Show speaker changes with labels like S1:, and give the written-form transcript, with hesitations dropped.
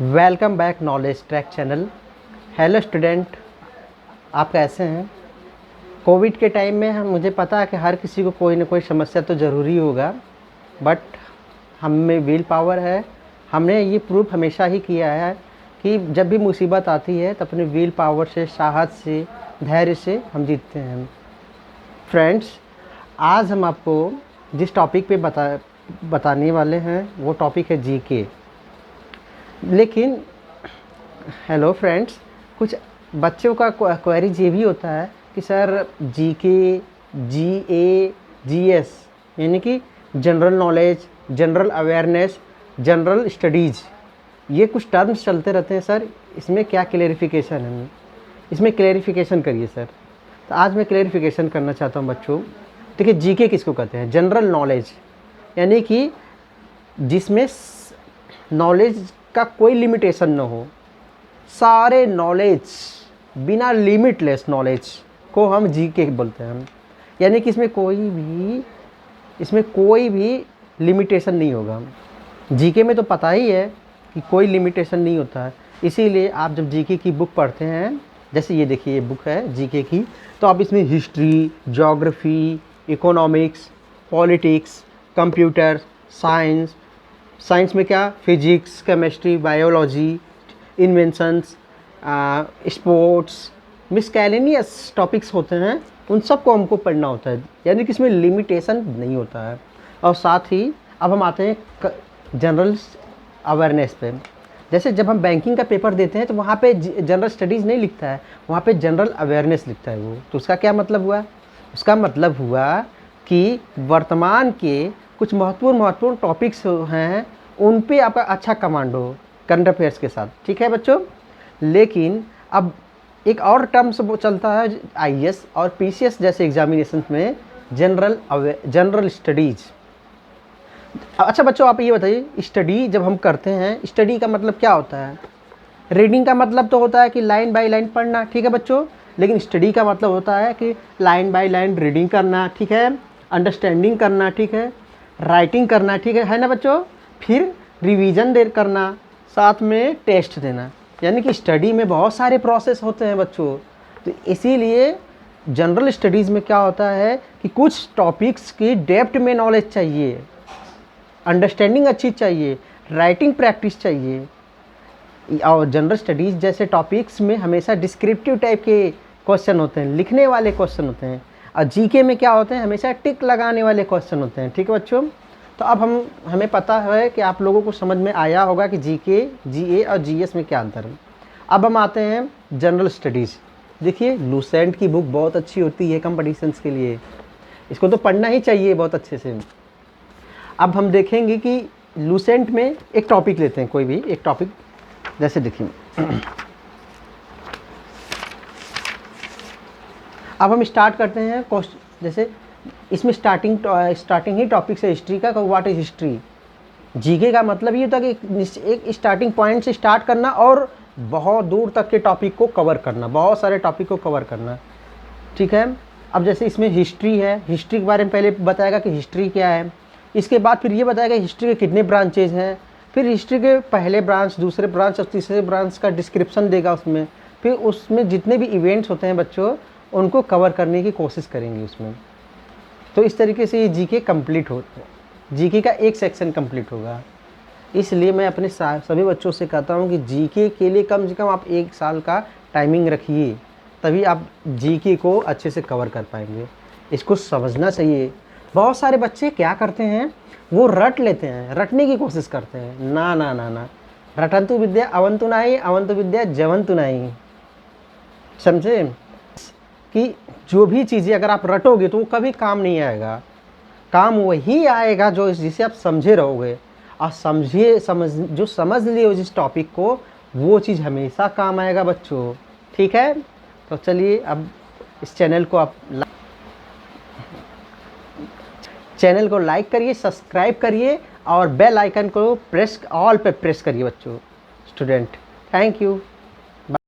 S1: Welcome back knowledge track channel. Hello student, आप कैसे हैं? कोविड के टाइम में मुझे पता है कि हर किसी को कोई ना कोई समस्या तो ज़रूरी होगा, बट हम में विल पावर है। हमने ये प्रूफ हमेशा ही किया है कि जब भी मुसीबत आती है तो अपने विल पावर से, साहस से, धैर्य से हम जीतते हैं। फ्रेंड्स, आज हम आपको जिस टॉपिक पे बताने वाले हैं वो टॉपिक है जीके। लेकिन हेलो फ्रेंड्स, कुछ बच्चों का क्वेरीज ये भी होता है कि सर जीके, जीए, जीएस यानी कि general knowledge, general awareness, general studies, ये कुछ टर्म्स चलते रहते हैं सर, इसमें क्या क्लेरिफिकेशन है? इसमें क्लेरिफिकेशन करिए सर। तो आज मैं क्लेरिफिकेशन करना चाहता हूँ बच्चों। देखिए, जीके किसको कहते हैं? जनरल नॉलेज, यानी कि जिसमें नॉलेज का कोई लिमिटेशन न हो, सारे नॉलेज, बिना लिमिटलेस नॉलेज को हम जीके बोलते हैं। यानी कि इसमें कोई भी लिमिटेशन नहीं होगा। जीके में तो पता ही है कि कोई लिमिटेशन नहीं होता है। इसीलिए आप जब जीके की बुक पढ़ते हैं, जैसे ये देखिए, ये बुक है जीके की, तो आप इसमें history, geography, economics, politics, computer science, science में क्या, physics, chemistry, biology, inventions, sports, miscellaneous topics होते हैं, उन सब को हमको पढ़ना होता है। यानी कि इसमें लिमिटेशन नहीं होता है। और साथ ही अब हम आते हैं जनरल अवेयरनेस पे। जैसे जब हम बैंकिंग का पेपर देते हैं तो वहाँ पे जनरल स्टडीज़ नहीं लिखता है, वहाँ पे जनरल अवेयरनेस लिखता है वो। तो उसका क्या मतलब हुआ? उसका मतलब हुआ कि वर्तमान के कुछ महत्वपूर्ण टॉपिक्स हैं, उन पे आपका अच्छा कमांड हो करंट अफेयर्स के साथ। ठीक है बच्चों? लेकिन अब एक और टर्म्स चलता है आईएएस और पीसीएस जैसे एग्जामिनेशन में, जनरल स्टडीज़। अच्छा बच्चों, आप ये बताइए, स्टडी जब हम करते हैं, स्टडी का मतलब क्या होता है? रीडिंग का मतलब तो होता है कि लाइन बाय लाइन पढ़ना, ठीक है बच्चों। लेकिन स्टडी का मतलब होता है कि लाइन बाय लाइन रीडिंग करना, ठीक है, अंडरस्टैंडिंग करना, ठीक है, राइटिंग करना, ठीक है ना बच्चों। फिर रिवीजन करना, साथ में टेस्ट देना। यानी कि स्टडी में बहुत सारे प्रोसेस होते हैं बच्चों। तो इसीलिए जनरल स्टडीज़ में क्या होता है कि कुछ टॉपिक्स की डेप्थ में नॉलेज चाहिए, अंडरस्टैंडिंग अच्छी चाहिए, राइटिंग प्रैक्टिस चाहिए। और जनरल स्टडीज़ जैसे टॉपिक्स में हमेशा डिस्क्रिप्टिव टाइप के क्वेश्चन होते हैं, लिखने वाले क्वेश्चन होते हैं। और जीके में क्या होते हैं? हमेशा टिक लगाने वाले क्वेश्चन होते हैं। ठीक है बच्चों? तो अब हमें पता है कि आप लोगों को समझ में आया होगा कि जीके, जीए और जीएस में क्या अंतर है। अब हम आते हैं जनरल स्टडीज़। देखिए, लूसेंट की बुक बहुत अच्छी होती है कंपटीशंस के लिए, इसको तो पढ़ना ही चाहिए बहुत अच्छे से। अब हम देखेंगे कि लूसेंट में एक टॉपिक लेते हैं, कोई भी एक टॉपिक। जैसे देखिए, अब हम स्टार्ट करते हैं जैसे इसमें स्टार्टिंग ही टॉपिक से हिस्ट्री का, व्हाट इज हिस्ट्री। जीके का मतलब ये होता है कि एक स्टार्टिंग पॉइंट से स्टार्ट करना और बहुत दूर तक के टॉपिक को कवर करना, बहुत सारे टॉपिक को कवर करना। ठीक है? अब जैसे इसमें हिस्ट्री है, हिस्ट्री के बारे में पहले बताएगा कि हिस्ट्री क्या है। इसके बाद फिर ये बताएगा हिस्ट्री के कितने ब्रांचेज हैं। फिर हिस्ट्री के पहले ब्रांच, दूसरे ब्रांच और तीसरे ब्रांच का डिस्क्रिप्शन देगा उसमें। फिर उसमें जितने भी इवेंट्स होते हैं बच्चों, उनको कवर करने की कोशिश करेंगे उसमें। तो इस तरीके से ये जीके कंप्लीट होता है, जीके का एक सेक्शन कंप्लीट होगा। इसलिए मैं अपने सभी बच्चों से कहता हूँ कि जीके के लिए कम से कम आप 1 साल का टाइमिंग रखिए, तभी आप जीके को अच्छे से कवर कर पाएंगे। इसको समझना चाहिए। बहुत सारे बच्चे क्या करते हैं, वो रट लेते हैं, रटने की कोशिश करते हैं। ना ना ना ना, रटंतु विद्या अवंतु नाही, अवंतु विद्या जवंतु नाही। समझे कि जो भी चीज़ें अगर आप रटोगे तो वो कभी काम नहीं आएगा। काम वही आएगा जिसे आप समझे रहोगे। और जो समझ लियो जिस टॉपिक को, वो चीज़ हमेशा काम आएगा बच्चों। ठीक है? तो चलिए, अब इस चैनल को लाइक करिए, सब्सक्राइब करिए और बेल आइकन को ऑल पे प्रेस करिए बच्चों। Student, thank you.